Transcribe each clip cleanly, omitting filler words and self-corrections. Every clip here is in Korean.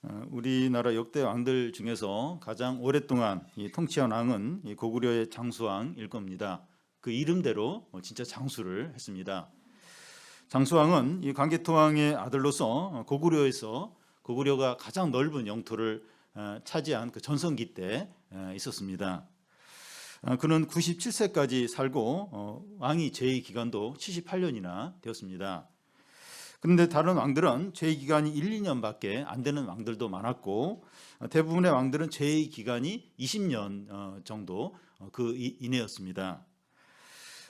우리나라 역대 왕들 중에서 가장 오랫동안 통치한 왕은 이 고구려의 장수왕일 겁니다. 그 이름대로 진짜 장수를 했습니다. 장수왕은 이 광개토왕의 아들로서 고구려가 가장 넓은 영토를 차지한 그 전성기 때 있었습니다. 그는 97세까지 살고 왕위 재위 기간도 78년이나 되었습니다. 그런데 다른 왕들은 재위 기간이 1, 2년밖에 안 되는 왕들도 많았고 대부분의 왕들은 재위 기간이 20년 정도 그 이내였습니다.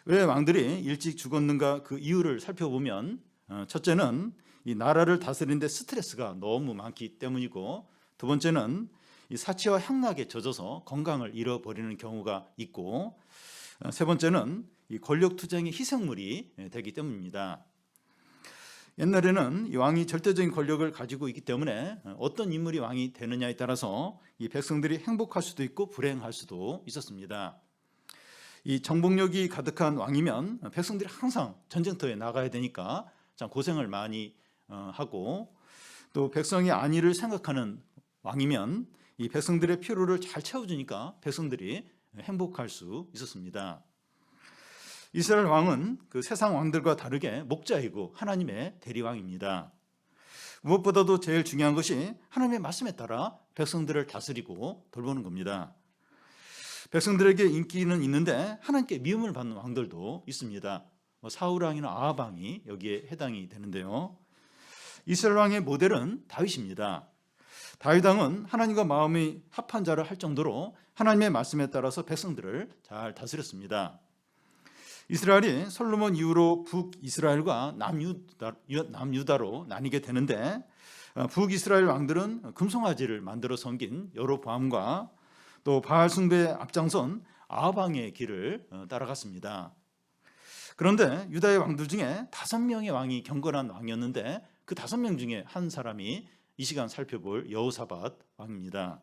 왜 왕들이 일찍 죽었는가 그 이유를 살펴보면 첫째는 이 나라를 다스리는데 스트레스가 너무 많기 때문이고, 두 번째는 이 사치와 향락에 젖어서 건강을 잃어버리는 경우가 있고, 세 번째는 이 권력 투쟁의 희생물이 되기 때문입니다. 옛날에는 이 왕이 절대적인 권력을 가지고 있기 때문에 어떤 인물이 왕이 되느냐에 따라서 이 백성들이 행복할 수도 있고 불행할 수도 있었습니다. 이 정복력이 가득한 왕이면 백성들이 항상 전쟁터에 나가야 되니까 참 고생을 많이 하고, 또 백성의 안위를 생각하는 왕이면 이 백성들의 필요를 잘 채워주니까 백성들이 행복할 수 있었습니다. 이스라엘 왕은 그 세상 왕들과 다르게 목자이고 하나님의 대리왕입니다. 무엇보다도 제일 중요한 것이 하나님의 말씀에 따라 백성들을 다스리고 돌보는 겁니다. 백성들에게 인기는 있는데 하나님께 미움을 받는 왕들도 있습니다. 사울 왕이나 아합 왕이 여기에 해당이 되는데요. 이스라엘 왕의 모델은 다윗입니다. 다윗 왕은 하나님과 마음이 합한 자를 할 정도로 하나님의 말씀에 따라서 백성들을 잘 다스렸습니다. 이스라엘이 솔로몬 이후로 북이스라엘과 남유다로 나뉘게 되는데, 북이스라엘 왕들은 금송아지를 만들어 섬긴 여로보암과 또 바알 숭배에 앞장선 아합 왕의 길을 따라갔습니다. 그런데 유다의 왕들 중에 5명의 왕이 경건한 왕이었는데 그 5명 중에 한 사람이 이 시간 살펴볼 여호사밧 왕입니다.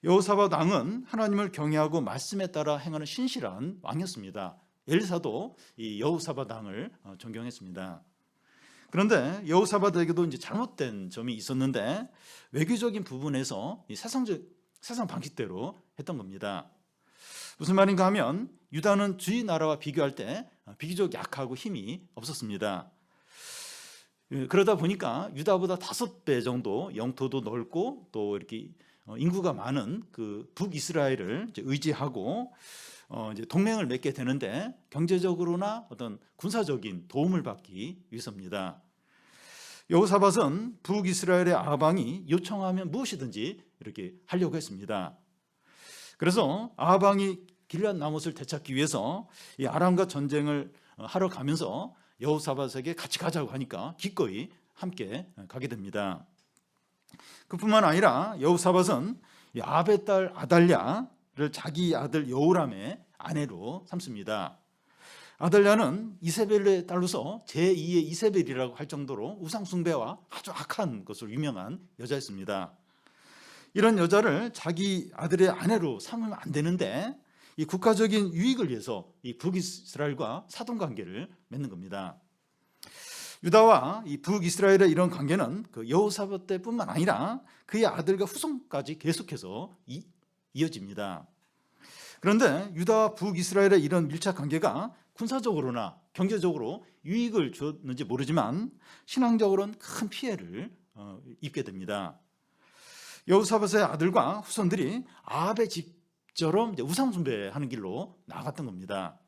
여호사밧 왕은 하나님을 경외하고 말씀에 따라 행하는 신실한 왕이었습니다. 엘사도 이 여호사밧 왕을 존경했습니다. 그런데 여호사밧에게도 이제 잘못된 점이 있었는데 외교적인 부분에서 이 세상 방식대로 했던 겁니다. 무슨 말인가 하면 유다는 주위 나라와 비교할 때 비교적 약하고 힘이 없었습니다. 그러다 보니까 유다보다 5배 정도 영토도 넓고 또 이렇게 인구가 많은 그 북이스라엘을 의지하고 이제 동맹을 맺게 되는데 경제적으로나 어떤 군사적인 도움을 받기 위해서입니다. 여호사밧은 북이스라엘의 아합 왕이 요청하면 무엇이든지 이렇게 하려고 했습니다. 그래서 아합 왕이 길앗 나못을 되찾기 위해서 이 아람과 전쟁을 하러 가면서 여호사밧에게 같이 가자고 하니까 기꺼이 함께 가게 됩니다. 그뿐만 아니라 여호사밧은 아합의 딸 아달랴를 자기 아들 여호람의 아내로 삼습니다. 아달랴는 이세벨의 딸로서 제2의 이세벨이라고 할 정도로 우상숭배와 아주 악한 것으로 유명한 여자였습니다. 이런 여자를 자기 아들의 아내로 삼으면 안 되는데 이 국가적인 유익을 위해서 이 북이스라엘과 사돈관계를 맺는 겁니다. 유다와 이 북이스라엘의 이런 관계는 그 여호사밧 때뿐만 아니라 그의 아들과 후손까지 계속해서 이어집니다. 그런데 유다와 북이스라엘의 이런 밀착 관계가 군사적으로나 경제적으로 유익을 줬는지 모르지만 신앙적으로는 큰 피해를 입게 됩니다. 여호사밧의 아들과 후손들이 아합의 집처럼 우상 숭배하는 길로 나갔던 겁니다.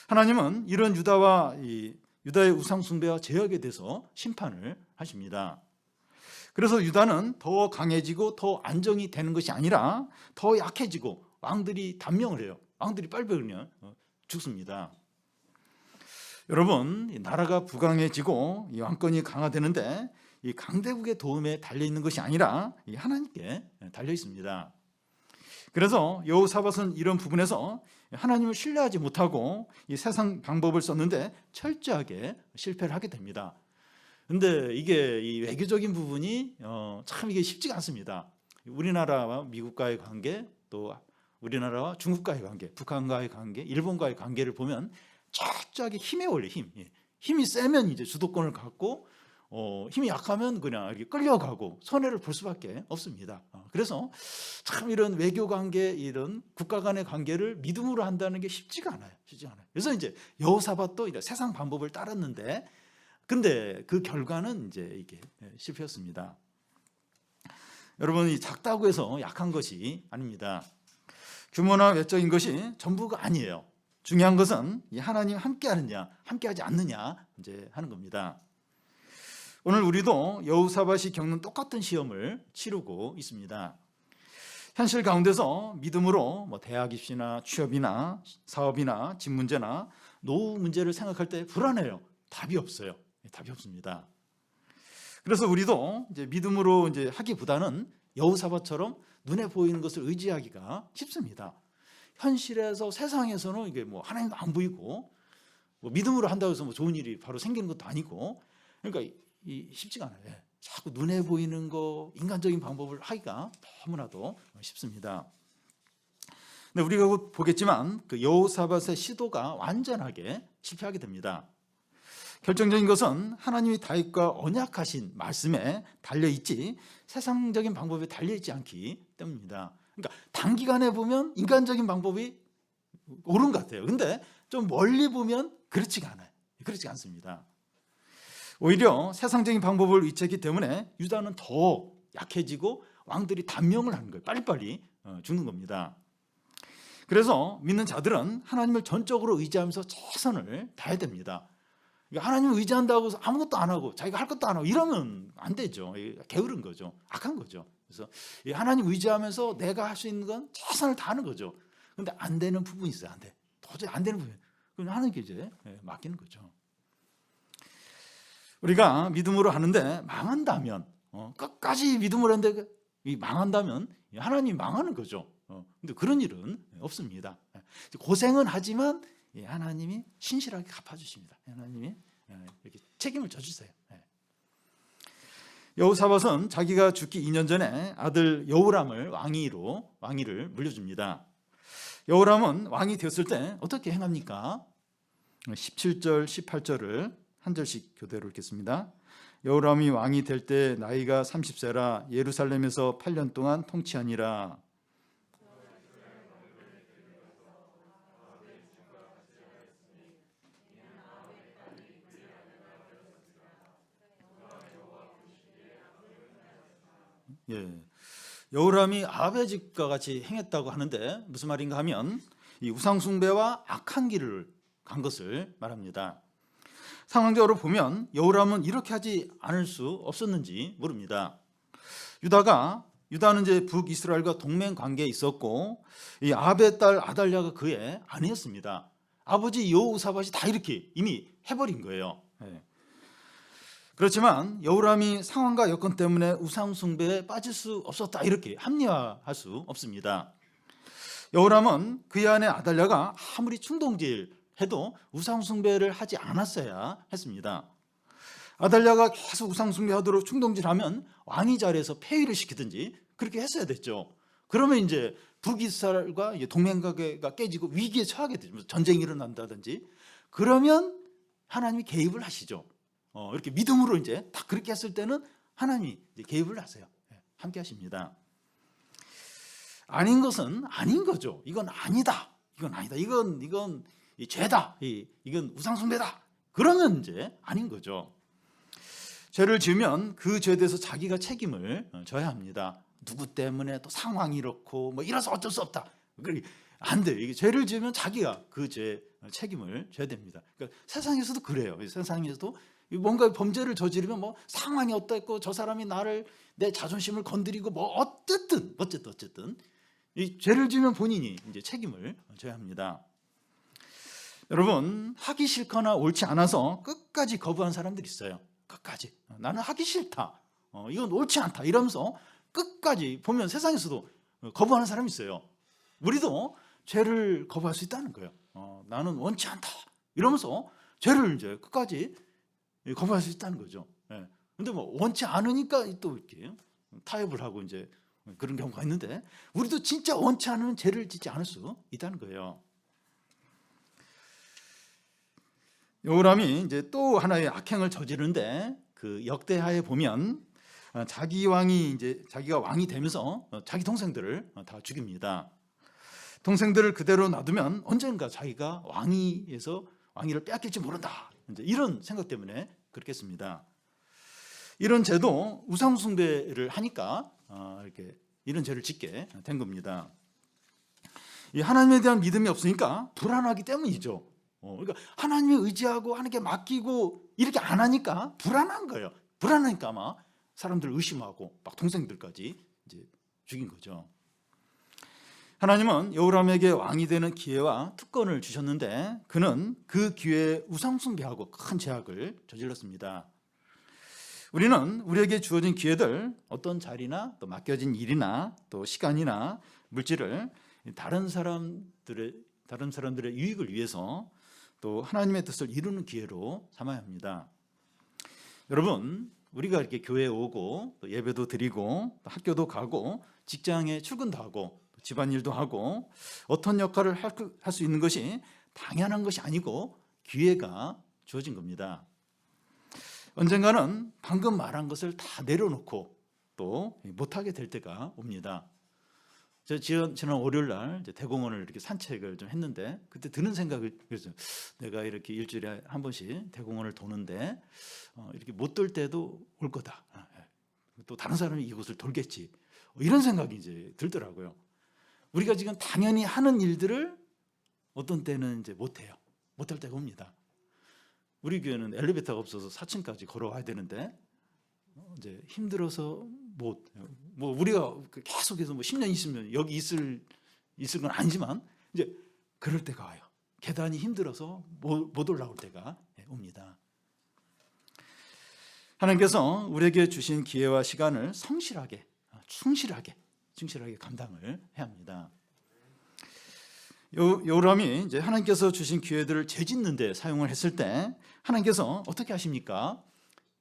하나님은 이런 유다의 우상 숭배와 제약에 대해서 심판을 하십니다. 그래서 유다는 더 강해지고 더 안정이 되는 것이 아니라 더 약해지고 왕들이 단명을 해요. 왕들이 빨리빨리 죽습니다. 여러분, 나라가 부강해지고 이 왕권이 강화되는데 이 강대국의 도움에 달려 있는 것이 아니라 하나님께 달려 있습니다. 그래서 여호사밧은 이런 부분에서 하나님을 신뢰하지 못하고 이 세상 방법을 썼는데 철저하게 실패를 하게 됩니다. 그런데 이게 이 외교적인 부분이 참 이게 쉽지가 않습니다. 우리나라와 미국과의 관계, 또 우리나라와 중국과의 관계, 북한과의 관계, 일본과의 관계를 보면 철저하게 힘에 원래 힘이 세면 이제 주도권을 갖고 힘이 약하면 그냥 이렇게 끌려가고 손해를 볼 수밖에 없습니다. 그래서 참 이런 외교 관계, 이런 국가 간의 관계를 믿음으로 한다는 게 쉽지가 않아요. 그래서 이제 여호사밧도 이제 세상 방법을 따랐는데, 근데 그 결과는 이제 이게 실패였습니다. 여러분, 이 작다고 해서 약한 것이 아닙니다. 규모나 외적인 것이 전부가 아니에요. 중요한 것은 이 하나님 함께하느냐, 함께하지 않느냐 이제 하는 겁니다. 오늘 우리도 여호사밧이 겪는 똑같은 시험을 치르고 있습니다. 현실 가운데서 믿음으로 대학 입시나 취업이나 사업이나 집 문제나 노후 문제를 생각할 때 불안해요. 답이 없어요. 답이 없습니다. 그래서 우리도 이제 믿음으로 이제 하기보다는 여호사밧처럼 눈에 보이는 것을 의지하기가 쉽습니다. 현실에서, 세상에서는 이게 하나님도 안 보이고, 믿음으로 한다고 해서 좋은 일이 바로 생기는 것도 아니고, 그러니까 쉽지가 않아요. 자꾸 눈에 보이는 거, 인간적인 방법을 하기가 너무나도 쉽습니다. 근데 우리가 곧 보겠지만 그 여호사밧의 시도가 완전하게 실패하게 됩니다. 결정적인 것은 하나님이 다윗과 언약하신 말씀에 달려있지 세상적인 방법에 달려있지 않기 때문입니다. 그러니까 단기간에 보면 인간적인 방법이 옳은 것 같아요. 근데 좀 멀리 보면 그렇지가 않아요. 그렇지 않습니다. 오히려 세상적인 방법을 의지했기 때문에 유다는 더 약해지고 왕들이 단명을 하는 거예요. 빨리빨리 죽는 겁니다. 그래서 믿는 자들은 하나님을 전적으로 의지하면서 최선을 다해야 됩니다. 하나님을 의지한다고 해서 아무것도 안 하고 자기가 할 것도 안 하고 이러면 안 되죠. 게으른 거죠. 악한 거죠. 그래서 하나님 의지하면서 내가 할 수 있는 건 최선을 다하는 거죠. 그런데 안 되는 부분이 있어요. 안 돼. 도저히 안 되는 부분. 그럼 하나님께 이제 맡기는 거죠. 우리가 믿음으로 하는데 망한다면, 끝까지 믿음으로 하는데 망한다면 하나님이 망하는 거죠. 근데 그런 일은 없습니다. 고생은 하지만 하나님이 신실하게 갚아주십니다. 하나님이 이렇게 책임을 져주세요. 여호사밧은 자기가 죽기 2년 전에 아들 여호람을 왕위를 물려줍니다. 여호람은 왕이 되었을 때 어떻게 행합니까? 17절, 18절을 한 절씩 교대로 읽겠습니다. 여호람이 왕이 될 때 나이가 30세라 예루살렘에서 8년 동안 통치하니라. 여호람이 아합의 집과 같이 행했다고 하는데 무슨 말인가 하면 이 우상숭배와 악한 길을 간 것을 말합니다. 상황적으로 보면 여호람은 이렇게 하지 않을 수 없었는지 모릅니다. 유다는 이제 북이스라엘과 동맹 관계에 있었고 이 아합의 딸 아달랴가 그의 아내였습니다. 아버지 여호사밧이 다 이렇게 이미 해버린 거예요. 그렇지만 여호람이 상황과 여건 때문에 우상 숭배에 빠질 수 없었다 이렇게 합리화할 수 없습니다. 여호람은 그의 아내 아달랴가 아무리 충동질해도 우상 숭배를 하지 않았어야 했습니다. 아달랴가 계속 우상 숭배하도록 충동질하면 왕이 자리에서 폐위를 시키든지 그렇게 했어야 됐죠. 그러면 이제 북이스라엘과 동맹관계가 깨지고 위기에 처하게 되죠. 전쟁이 일어난다든지 그러면 하나님이 개입을 하시죠. 이렇게 믿음으로 이제 딱 그렇게 했을 때는 하나님이 이제 개입을 하세요. 함께 하십니다. 아닌 것은 아닌 거죠. 이건 아니다. 이건 죄다. 이건 우상숭배다. 그러면 이제 아닌 거죠. 죄를 지으면 그 죄에 대해서 자기가 책임을 져야 합니다. 누구 때문에 또 상황이 이렇고 이래서 어쩔 수 없다. 안 돼요. 이게 죄를 지으면 자기가 그 죄 책임을 져야 됩니다. 그러니까 세상에서도 그래요. 세상에서도 뭔가 범죄를 저지르면 상황이 어땠고 저 사람이 내 자존심을 건드리고 어쨌든 이 죄를 지으면 본인이 이제 책임을 져야 합니다. 여러분, 하기 싫거나 옳지 않아서 끝까지 거부한 사람들이 있어요. 끝까지 나는 하기 싫다. 이건 옳지 않다. 이러면서 끝까지 보면 세상에서도 거부하는 사람이 있어요. 우리도 죄를 거부할 수 있다는 거예요. 나는 원치 않다. 이러면서 죄를 이제 끝까지 거부할 수 있다는 거죠. 근데 원치 않으니까 또 이렇게 타협을 하고 이제 그런 경우가 있는데 우리도 진짜 원치 않으면 죄를 짓지 않을 수 있다는 거예요. 여호람이 이제 또 하나의 악행을 저지르는데 그 역대하에 보면 자기가 왕이 되면서 자기 동생들을 다 죽입니다. 동생들을 그대로 놔두면 언젠가 자기가 왕위를 빼앗길지 모른다. 이제 이런 생각 때문에 그렇게 했습니다. 이런 죄도 우상 숭배를 하니까 이렇게 이런 죄를 짓게 된 겁니다. 이 하나님에 대한 믿음이 없으니까 불안하기 때문이죠. 그러니까 하나님에 의지하고 하나님께 맡기고 이렇게 안 하니까 불안한 거예요. 불안하니까 아마 사람들을 의심하고 막 동생들까지 이제 죽인 거죠. 하나님은 여호람에게 왕이 되는 기회와 특권을 주셨는데 그는 그 기회에 우상 숭배하고 큰 죄악을 저질렀습니다. 우리는 우리에게 주어진 기회들, 어떤 자리나 또 맡겨진 일이나 또 시간이나 물질을 다른 사람들의 유익을 위해서 또 하나님의 뜻을 이루는 기회로 삼아야 합니다. 여러분, 우리가 이렇게 교회에 오고 또 예배도 드리고 또 학교도 가고 직장에 출근도 하고 집안일도 하고 어떤 역할을 할 수 있는 것이 당연한 것이 아니고 기회가 주어진 겁니다. 언젠가는 방금 말한 것을 다 내려놓고 또 못하게 될 때가 옵니다. 제가 지난 월요일 날 대공원을 이렇게 산책을 좀 했는데 그때 드는 생각이 그랬어요. 내가 이렇게 일주일에 한 번씩 대공원을 도는데 이렇게 못 돌 때도 올 거다. 또 다른 사람이 이곳을 돌겠지. 이런 생각이 이제 들더라고요. 우리가 지금 당연히 하는 일들을 어떤 때는 이제 못해요. 못할 때가 옵니다. 우리 교회는 엘리베이터가 없어서 4층까지 걸어와야 되는데 이제 힘들어서 우리가 계속해서 10년, 20년 여기 있을 건 아니지만 이제 그럴 때가 와요. 계단이 힘들어서 못 올라올 때가 옵니다. 하나님께서 우리에게 주신 기회와 시간을 성실하게, 충실하게 감당을 해야 합니다. 여호람이 이제 하나님께서 주신 기회들을 죄짓는 데 사용을 했을 때 하나님께서 어떻게 하십니까?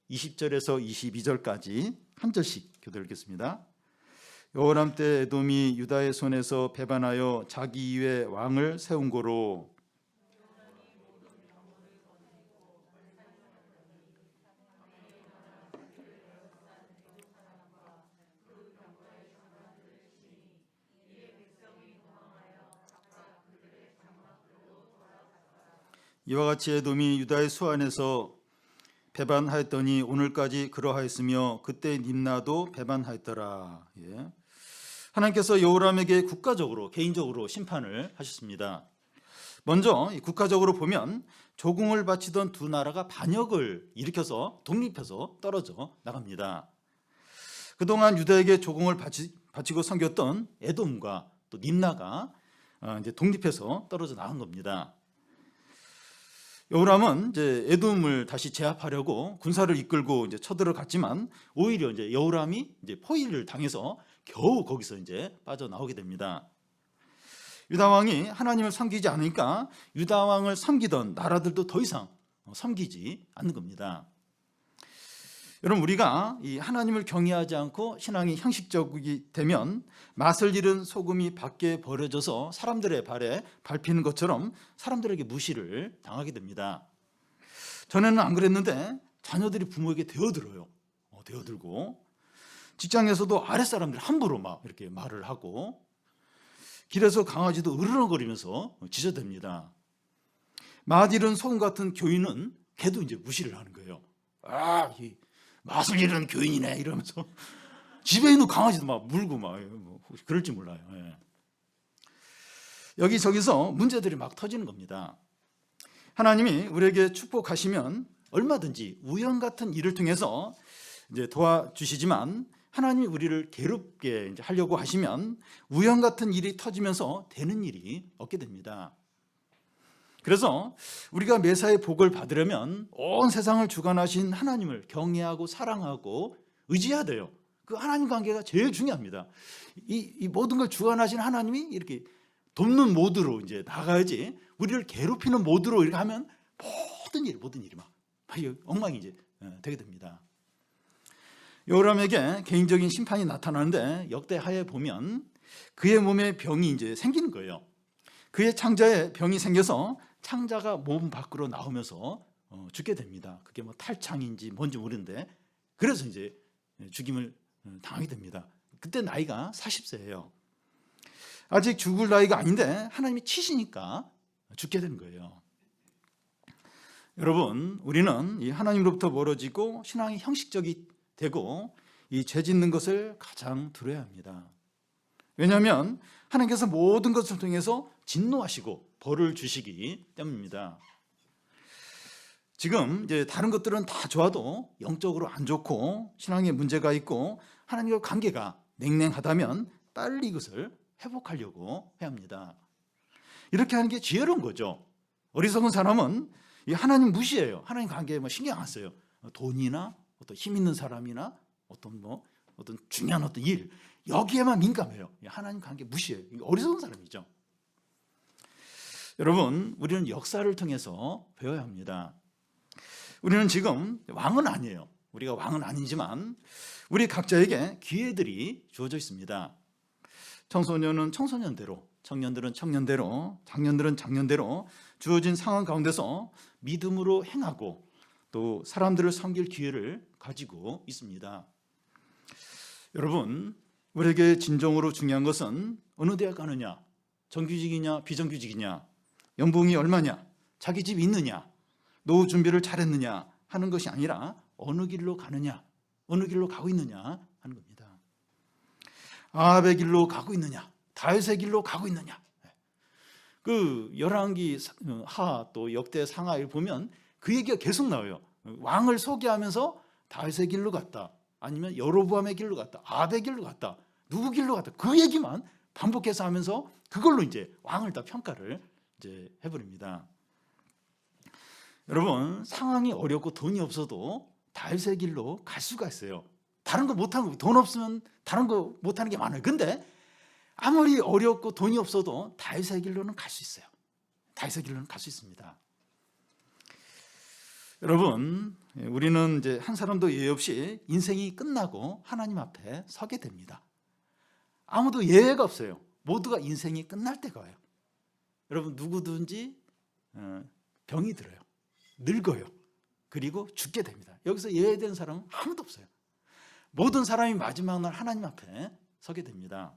20절에서 22절까지 한 절씩 교독 읽겠습니다. 여호람 때 에돔이 유다의 손에서 배반하여 자기 위에 왕을 세운 고로 이와 같이 에돔이 유다의 수안에서 배반하였더니 오늘까지 그러하였으며 그때 림나도 배반하였더라. 하나님께서 여호람에게 국가적으로 개인적으로 심판을 하셨습니다. 먼저 국가적으로 보면 조공을 바치던 두 나라가 반역을 일으켜서 독립해서 떨어져 나갑니다. 그동안 유다에게 조공을 바치고 섬겼던 에돔과 또 림나가 이제 독립해서 떨어져 나간 겁니다. 여호람은 이제 에돔을 다시 제압하려고 군사를 이끌고 이제 쳐들어갔지만 오히려 이제 여호람이 이제 포위를 당해서 겨우 거기서 이제 빠져나오게 됩니다. 유다 왕이 하나님을 섬기지 않으니까 유다 왕을 섬기던 나라들도 더 이상 섬기지 않는 겁니다. 여러분, 우리가 이 하나님을 경외하지 않고 신앙이 형식적이게 되면 맛을 잃은 소금이 밖에 버려져서 사람들의 발에 밟히는 것처럼 사람들에게 무시를 당하게 됩니다. 전에는 안 그랬는데 자녀들이 부모에게 대어들어요. 대어들고 직장에서도 아랫사람들이 함부로 막 이렇게 말을 하고 길에서 강아지도 으르렁거리면서 짖어댑니다. 맛 잃은 소금 같은 교인은 걔도 이제 무시를 하는 거예요. 이 맛을 잃은 교인이네 이러면서 집에 있는 강아지도 막 물고 막 그럴지 몰라요. 여기저기서 문제들이 막 터지는 겁니다. 하나님이 우리에게 축복하시면 얼마든지 우연 같은 일을 통해서 이제 도와주시지만 하나님이 우리를 괴롭게 이제 하려고 하시면 우연 같은 일이 터지면서 되는 일이 없게 됩니다. 그래서 우리가 메사의 복을 받으려면 온 세상을 주관하신 하나님을 경외하고 사랑하고 의지해야 돼요. 그 하나님 관계가 제일 중요합니다. 이 모든 걸 주관하신 하나님이 이렇게 돕는 모드로 이제 나가야지 우리를 괴롭히는 모드로 이렇게 하면 모든 일이 막 엉망이 이제 되게 됩니다. 여호람에게 개인적인 심판이 나타나는데 역대하에 보면 그의 몸에 병이 이제 생기는 거예요. 그의 창자에 병이 생겨서 창자가 몸 밖으로 나오면서 죽게 됩니다. 그게 뭐 탈창인지 뭔지 모르는데 그래서 이제 죽임을 당하게 됩니다. 그때 나이가 40세예요. 아직 죽을 나이가 아닌데 하나님이 치시니까 죽게 되는 거예요. 여러분, 우리는 이 하나님으로부터 멀어지고 신앙이 형식적이 되고 이 죄 짓는 것을 가장 두려워야 합니다. 왜냐하면 하나님께서 모든 것을 통해서 진노하시고 벌을 주시기 때문입니다. 지금 이제 다른 것들은 다 좋아도 영적으로 안 좋고 신앙에 문제가 있고 하나님과 관계가 냉랭하다면 빨리 이것을 회복하려고 해야 합니다. 이렇게 하는 게 지혜로운 거죠. 어리석은 사람은 이 하나님 무시해요. 하나님 관계에 뭐 신경 안 써요. 돈이나 어떤 힘 있는 사람이나 어떤 중요한 어떤 일 여기에만 민감해요. 하나님 관계 무시해요. 어리석은 사람이죠. 여러분, 우리는 역사를 통해서 배워야 합니다. 우리는 지금 왕은 아니에요. 우리가 왕은 아니지만 우리 각자에게 기회들이 주어져 있습니다. 청소년은 청소년대로, 청년들은 청년대로, 장년들은 장년대로 주어진 상황 가운데서 믿음으로 행하고 또 사람들을 섬길 기회를 가지고 있습니다. 여러분, 우리에게 진정으로 중요한 것은 어느 대학 가느냐, 정규직이냐 비정규직이냐, 연봉이 얼마냐, 자기 집이 있느냐, 노후 준비를 잘했느냐 하는 것이 아니라 어느 길로 가느냐, 어느 길로 가고 있느냐 하는 겁니다. 아합의 길로 가고 있느냐, 다윗의 길로 가고 있느냐. 그 열왕기 하 또 역대 상하를 보면 그 얘기가 계속 나와요. 왕을 소개하면서 다윗의 길로 갔다, 아니면 여로보암의 길로 갔다, 아합의 길로 갔다, 누구 길로 갔다, 그 얘기만 반복해서 하면서 그걸로 이제 왕을 다 평가를 이제 해버립니다. 여러분, 상황이 어렵고 돈이 없어도 다윗의 길로 갈 수가 있어요. 다른 거 못하는 거, 돈 없으면 다른 거 못하는 게 많아요. 근데 아무리 어렵고 돈이 없어도 다윗의 길로는 갈 수 있어요. 다윗의 길로는 갈 수 있습니다. 여러분, 우리는 이제 한 사람도 예외 없이 인생이 끝나고 하나님 앞에 서게 됩니다. 아무도 예외가 없어요. 모두가 인생이 끝날 때가 와요. 여러분, 누구든지 병이 들어요. 늙어요. 그리고 죽게 됩니다. 여기서 예외된 사람은 아무도 없어요. 모든 사람이 마지막 날 하나님 앞에 서게 됩니다.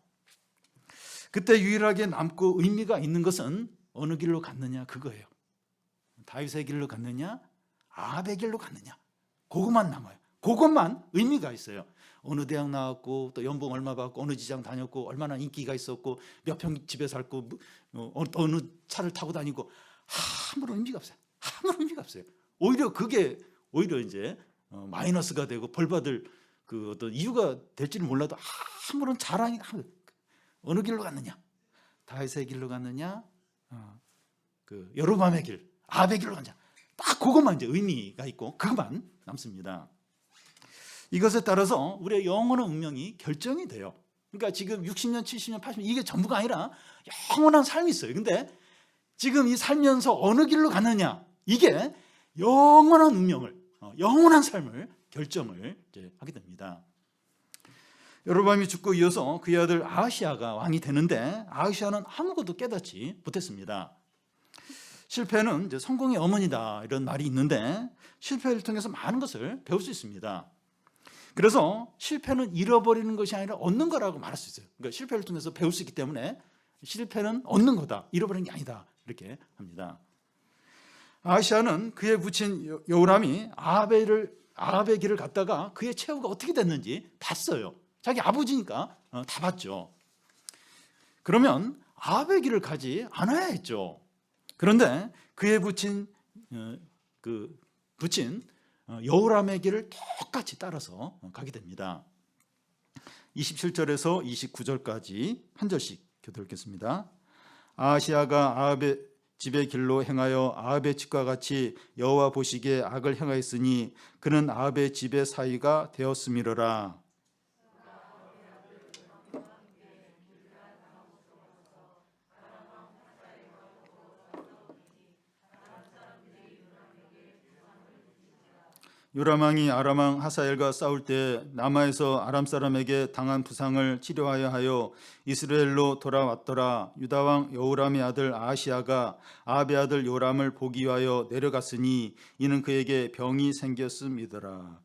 그때 유일하게 남고 의미가 있는 것은 어느 길로 갔느냐 그거예요. 다윗의 길로 갔느냐, 아합의 길로 갔느냐, 그것만 남아요. 그것만 의미가 있어요. 어느 대학 나왔고 또 연봉 얼마 받고 어느 지장 다녔고 얼마나 인기가 있었고 몇 평 집에 살고 어느 차를 타고 다니고 아무런 의미가 없어요. 아무런 의미가 없어요. 오히려 그게 오히려 이제 마이너스가 되고 벌 받을 그 어떤 이유가 될지는 몰라도 아무런 자랑이 어느 길로 갔느냐, 다윗의 길로 갔느냐, 그 여로보암의 길, 아합의 길로 갔느냐, 딱 그것만 이제 의미가 있고 그것만 남습니다. 이것에 따라서 우리의 영원한 운명이 결정이 돼요. 그러니까 지금 60년, 70년, 80년 이게 전부가 아니라 영원한 삶이 있어요. 근데 지금 이 살면서 어느 길로 가느냐, 이게 영원한 운명을, 영원한 삶을 결정을 이제 하게 됩니다. 여로보암이 죽고 이어서 그의 아들 아하시아가 왕이 되는데 아하시아는 아무것도 깨닫지 못했습니다. 실패는 이제 성공의 어머니다 이런 말이 있는데 실패를 통해서 많은 것을 배울 수 있습니다. 그래서 실패는 잃어버리는 것이 아니라 얻는 거라고 말할 수 있어요. 그러니까 실패를 통해서 배울 수 있기 때문에 실패는 얻는 거다, 잃어버리는 게 아니다 이렇게 합니다. 아하시아는 그의 부친 여호람이 아합의 길을 갔다가 그의 최후가 어떻게 됐는지 봤어요. 자기 아버지니까 다 봤죠. 그러면 아합의 길을 가지 않아야 했죠. 그런데 그의 부친 여호람의 길을 똑같이 따라서 가게 됩니다. 27절에서 29절까지 한 절씩 교독 읽겠습니다. 아하시아가 아합의 집의 길로 행하여 아합의 집과 같이 여호와 보시기에 악을 행하였으니 그는 아합의 집의 사위가 되었음이로라. 요람 왕이 아람 왕 하사엘과 싸울 때 남아에서 아람 사람에게 당한 부상을 치료하여 하여 이스라엘로 돌아왔더라. 유다 왕 여호람의 아들 아하시야가 아합의 아들 요람을 보기 위하여 내려갔으니 이는 그에게 병이 생겼음이더라.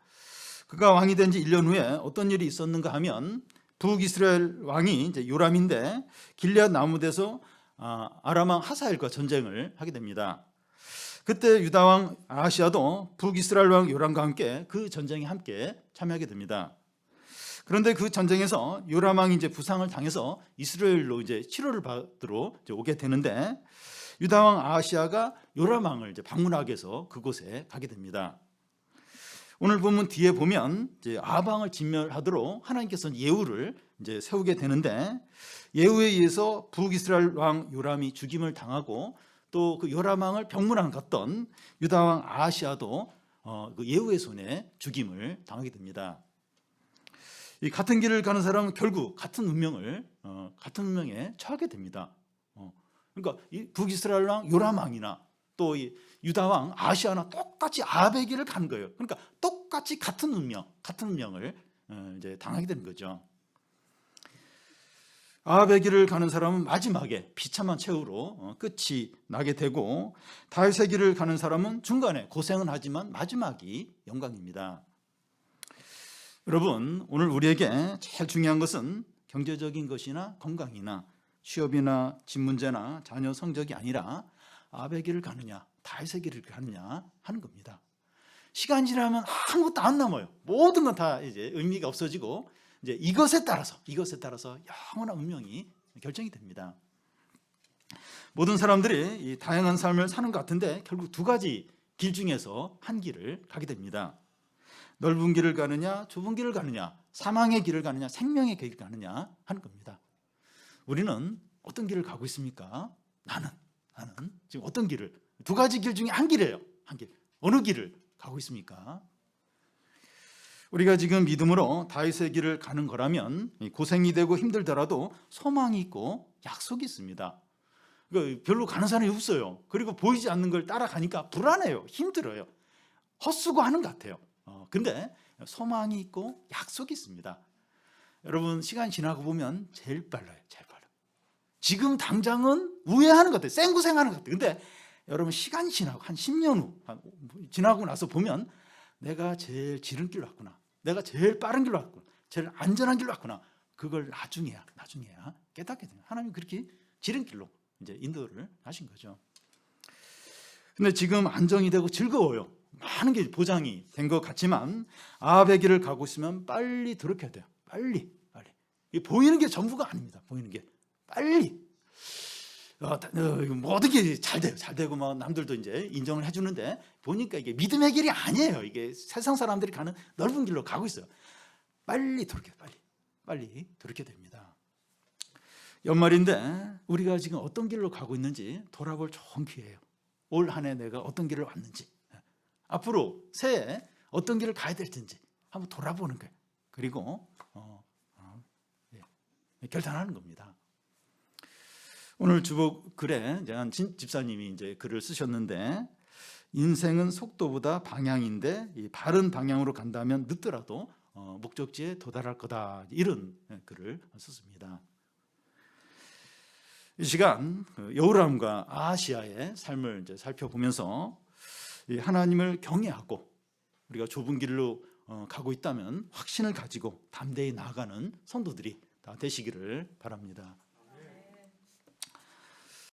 그가 왕이 된 지 1년 후에 어떤 일이 있었는가 하면 북이스라엘 왕이 이제 요람인데 길앗 나무대에서 아람 왕 하사엘과 전쟁을 하게 됩니다. 그때 유다 왕 아하시야도 북이스라엘 왕 요람과 함께 그 전쟁에 함께 참여하게 됩니다. 그런데 그 전쟁에서 요람 왕이 이제 부상을 당해서 이스라엘로 이제 치료를 받으러 이제 오게 되는데 유다 왕 아하시야가 요람 왕을 이제 방문하기 위해서 그곳에 가게 됩니다. 오늘 본문 뒤에 보면 이제 아합 왕을 진멸하도록 하나님께서는 예후를 이제 세우게 되는데 예후에 의해서 북이스라엘 왕 요람이 죽임을 당하고 또 그 요람 왕을 병문안 갔던 유다 왕 아하시야도 그 예후의 손에 죽임을 당하게 됩니다. 이 같은 길을 가는 사람은 결국 같은 운명에 처하게 됩니다. 그러니까 이 북이스라엘 왕 요람 왕이나 또 이 유다 왕 아하시야나 똑같이 아합의 길을 가는 거예요. 그러니까 똑같이 같은 운명을 이제 당하게 되는 거죠. 아합의 길을 가는 사람은 마지막에 비참한 최후로 끝이 나게 되고 다윗의 길을 가는 사람은 중간에 고생은 하지만 마지막이 영광입니다. 여러분, 오늘 우리에게 제일 중요한 것은 경제적인 것이나 건강이나 취업이나 집 문제나 자녀 성적이 아니라 아합의 길을 가느냐 다윗의 길을 가느냐 하는 겁니다. 시간 지나면 아무것도 안 남아요. 모든 건 다 이제 의미가 없어지고 이제 이것에 따라서 영원한 운명이 결정이 됩니다. 모든 사람들이 이 다양한 삶을 사는 것 같은데 결국 두 가지 길 중에서 한 길을 가게 됩니다. 넓은 길을 가느냐 좁은 길을 가느냐 사망의 길을 가느냐 생명의 길을 가느냐 하는 겁니다. 우리는 어떤 길을 가고 있습니까? 나는 지금 어떤 길을 두 가지 길 중에 한 길이에요. 한 길. 어느 길을 가고 있습니까? 우리가 지금 믿음으로 다윗의 길을 가는 거라면 고생이 되고 힘들더라도 소망이 있고 약속이 있습니다. 별로 가는 사람이 없어요. 그리고 보이지 않는 걸 따라가니까 불안해요. 힘들어요. 헛수고하는 것 같아요. 근데 소망이 있고 약속이 있습니다. 여러분 시간 지나고 보면 제일 빨라요. 지금 당장은 우회하는 것 같아요. 생고생하는 것 같아요. 근데 여러분 시간이 지나고 한 10년 후 지나고 나서 보면 내가 제일 지름길로 왔구나. 내가 제일 빠른 길로 왔구나. 제일 안전한 길로 왔구나. 그걸 나중에야 깨닫게 돼요. 하나님 그렇게 지름길로 이제 인도를 하신 거죠. 근데 지금 안정이 되고 즐거워요. 많은 게 보장이 된 것 같지만 아합의 길을 가고 있으면 빨리 돌이켜야 돼요. 빨리. 보이는 게 전부가 아닙니다. 보이는 게 빨리. 모든 게 잘 되고 막 남들도 이제 인정을 해주는데 보니까 이게 믿음의 길이 아니에요. 이게 세상 사람들이 가는 넓은 길로 가고 있어요. 빨리 돌이켜야 됩니다. 연말인데 우리가 지금 어떤 길로 가고 있는지 돌아볼 좋은 기회예요. 올 한 해 내가 어떤 길을 왔는지, 앞으로 새해 어떤 길을 가야 될지 한번 돌아보는 거예요. 그리고 결단하는 겁니다. 오늘 주보 글에 한 집사님이 이제 글을 쓰셨는데 인생은 속도보다 방향인데 이 바른 방향으로 간다면 늦더라도 목적지에 도달할 거다 이런 글을 썼습니다. 이 시간 여호람과 아하시야의 삶을 이제 살펴보면서 하나님을 경외하고 우리가 좁은 길로 가고 있다면 확신을 가지고 담대히 나아가는 성도들이 다 되시기를 바랍니다.